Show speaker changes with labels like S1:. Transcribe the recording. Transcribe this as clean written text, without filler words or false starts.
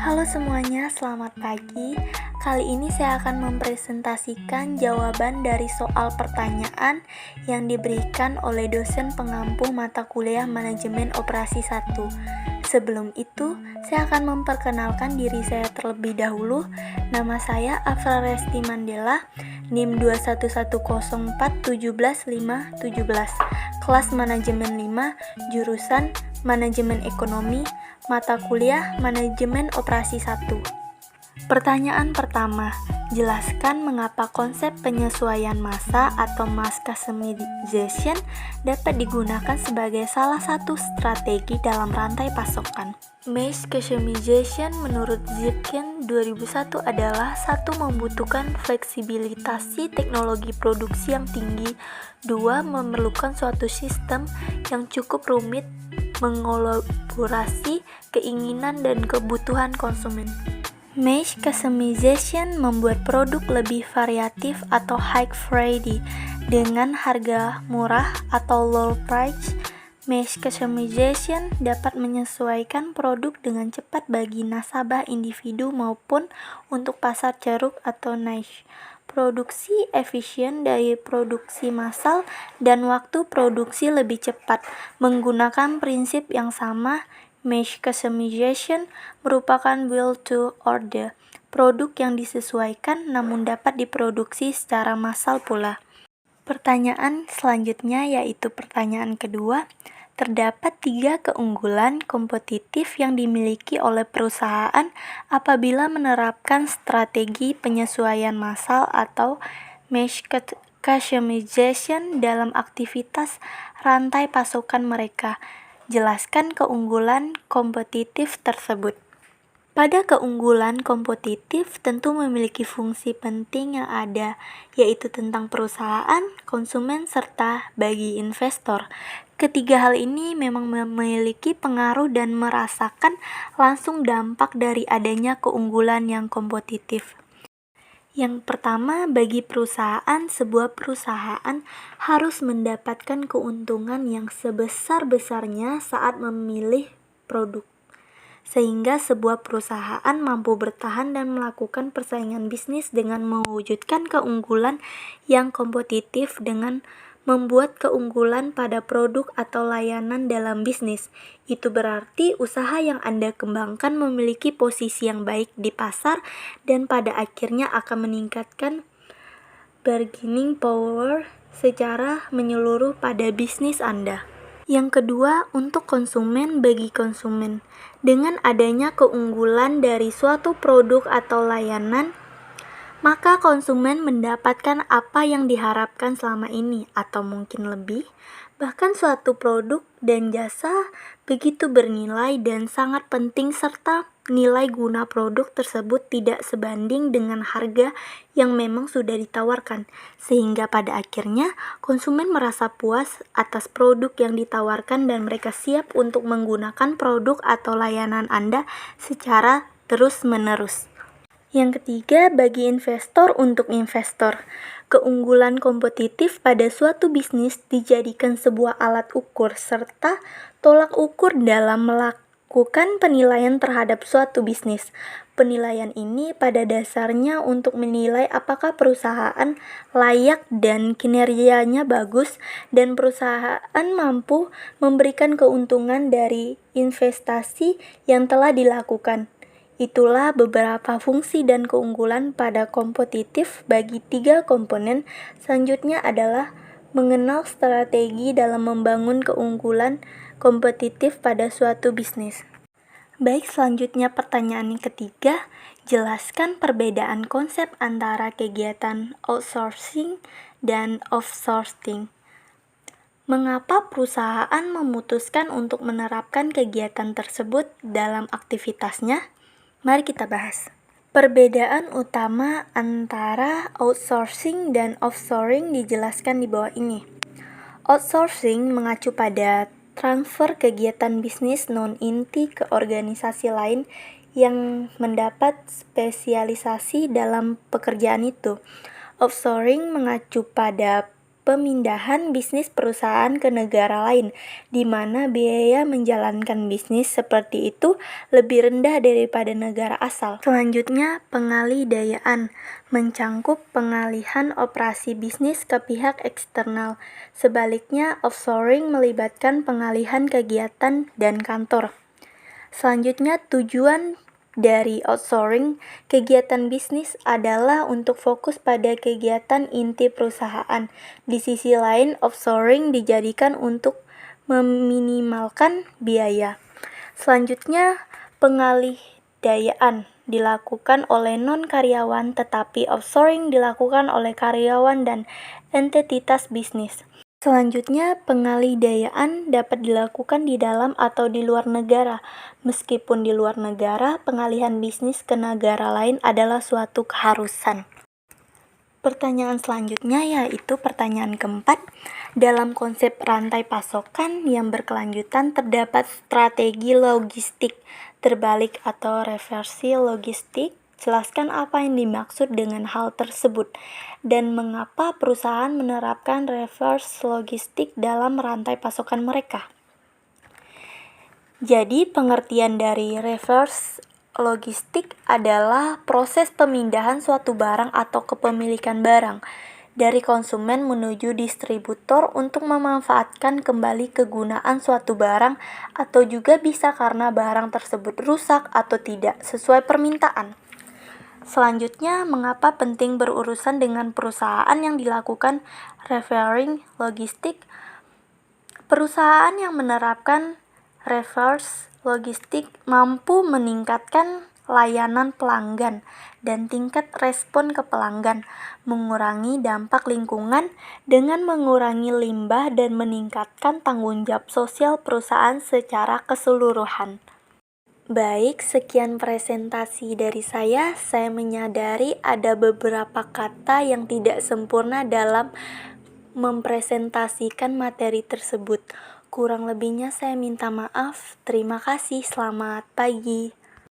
S1: Halo semuanya, selamat pagi. Kali ini saya akan mempresentasikan jawaban dari soal pertanyaan yang diberikan oleh dosen pengampu mata kuliah Manajemen Operasi 1. Sebelum itu, saya akan memperkenalkan diri saya terlebih dahulu. Nama saya Afra Resti Mandela, NIM 21104171517, kelas Manajemen 5, jurusan Manajemen Ekonomi, mata kuliah Manajemen Operasi 1. Pertanyaan pertama, jelaskan mengapa konsep penyesuaian massa atau mass customization dapat digunakan sebagai salah satu strategi dalam rantai pasokan. Mass customization menurut Zipkin 2001 adalah satu, membutuhkan fleksibilitas teknologi produksi yang tinggi, 2, memerlukan suatu sistem yang cukup rumit mengolaborasi keinginan dan kebutuhan konsumen. Mass customization membuat produk lebih variatif atau high variety dengan harga murah atau low price. Mass customization dapat menyesuaikan produk dengan cepat bagi nasabah individu maupun untuk pasar ceruk atau niche. Produksi efisien dari produksi massal dan waktu produksi lebih cepat menggunakan prinsip yang sama. Mass customization merupakan build to order, produk yang disesuaikan namun dapat diproduksi secara massal pula. Pertanyaan selanjutnya yaitu pertanyaan kedua. Terdapat 3 keunggulan kompetitif yang dimiliki oleh perusahaan apabila menerapkan strategi penyesuaian massal atau mass customization dalam aktivitas rantai pasokan mereka. Jelaskan keunggulan kompetitif tersebut. Pada keunggulan kompetitif tentu memiliki fungsi penting yang ada, yaitu tentang perusahaan, konsumen, serta bagi investor. Ketiga hal ini memang memiliki pengaruh dan merasakan langsung dampak dari adanya keunggulan yang kompetitif. Yang pertama, bagi perusahaan, sebuah perusahaan harus mendapatkan keuntungan yang sebesar-besarnya saat memilih produk, sehingga sebuah perusahaan mampu bertahan dan melakukan persaingan bisnis dengan mewujudkan keunggulan yang kompetitif dengan membuat keunggulan pada produk atau layanan dalam bisnis. Itu berarti usaha yang Anda kembangkan memiliki posisi yang baik di pasar dan pada akhirnya akan meningkatkan bargaining power secara menyeluruh pada bisnis Anda. Yang kedua, untuk konsumen, bagi konsumen. Dengan adanya keunggulan dari suatu produk atau layanan, maka konsumen mendapatkan apa yang diharapkan selama ini atau mungkin lebih. Bahkan suatu produk dan jasa begitu bernilai dan sangat penting serta nilai guna produk tersebut tidak sebanding dengan harga yang memang sudah ditawarkan, sehingga pada akhirnya konsumen merasa puas atas produk yang ditawarkan dan mereka siap untuk menggunakan produk atau layanan Anda secara terus-menerus. Yang ketiga, bagi investor, untuk investor. Keunggulan kompetitif pada suatu bisnis dijadikan sebuah alat ukur serta tolak ukur dalam melakukan penilaian terhadap suatu bisnis. Penilaian ini pada dasarnya untuk menilai apakah perusahaan layak dan kinerjanya bagus dan perusahaan mampu memberikan keuntungan dari investasi yang telah dilakukan. Itulah beberapa fungsi dan keunggulan pada kompetitif bagi 3 komponen. Selanjutnya adalah mengenal strategi dalam membangun keunggulan kompetitif pada suatu bisnis. Baik, selanjutnya pertanyaan yang ketiga, jelaskan perbedaan konsep antara kegiatan outsourcing dan offsourcing. Mengapa perusahaan memutuskan untuk menerapkan kegiatan tersebut dalam aktivitasnya? Mari kita bahas. Perbedaan utama antara outsourcing dan offshoring dijelaskan di bawah ini. Outsourcing mengacu pada transfer kegiatan bisnis non-inti ke organisasi lain yang mendapat spesialisasi dalam pekerjaan itu. Offshoring mengacu pada pemindahan bisnis perusahaan ke negara lain, di mana biaya menjalankan bisnis seperti itu lebih rendah daripada negara asal. Selanjutnya, pengalih-dayaan mencangkup pengalihan operasi bisnis ke pihak eksternal. Sebaliknya, offshoring melibatkan pengalihan kegiatan dan kantor. Selanjutnya, tujuan dari outsourcing kegiatan bisnis adalah untuk fokus pada kegiatan inti perusahaan. Di sisi lain, offshoring dijadikan untuk meminimalkan biaya. Selanjutnya, pengalih-dayaan dilakukan oleh non-karyawan, tetapi outsourcing dilakukan oleh karyawan dan entitas bisnis. Selanjutnya, pengalih-dayaan dapat dilakukan di dalam atau di luar negara. Meskipun di luar negara, pengalihan bisnis ke negara lain adalah suatu keharusan. Pertanyaan selanjutnya yaitu pertanyaan keempat. Dalam konsep rantai pasokan yang berkelanjutan terdapat strategi logistik terbalik atau reversi logistik. Jelaskan apa yang dimaksud dengan hal tersebut dan mengapa perusahaan menerapkan reverse logistik dalam rantai pasokan mereka. Jadi, pengertian dari reverse logistik adalah proses pemindahan suatu barang atau kepemilikan barang dari konsumen menuju distributor untuk memanfaatkan kembali kegunaan suatu barang, atau juga bisa karena barang tersebut rusak atau tidak sesuai permintaan. Selanjutnya, mengapa penting berurusan dengan perusahaan yang dilakukan reverse logistik? Perusahaan yang menerapkan reverse logistik mampu meningkatkan layanan pelanggan dan tingkat respon ke pelanggan, mengurangi dampak lingkungan dengan mengurangi limbah dan meningkatkan tanggung jawab sosial perusahaan secara keseluruhan. Baik, sekian presentasi dari saya. Saya menyadari ada beberapa kata yang tidak sempurna dalam mempresentasikan materi tersebut. Kurang lebihnya saya minta maaf. Terima kasih. Selamat pagi.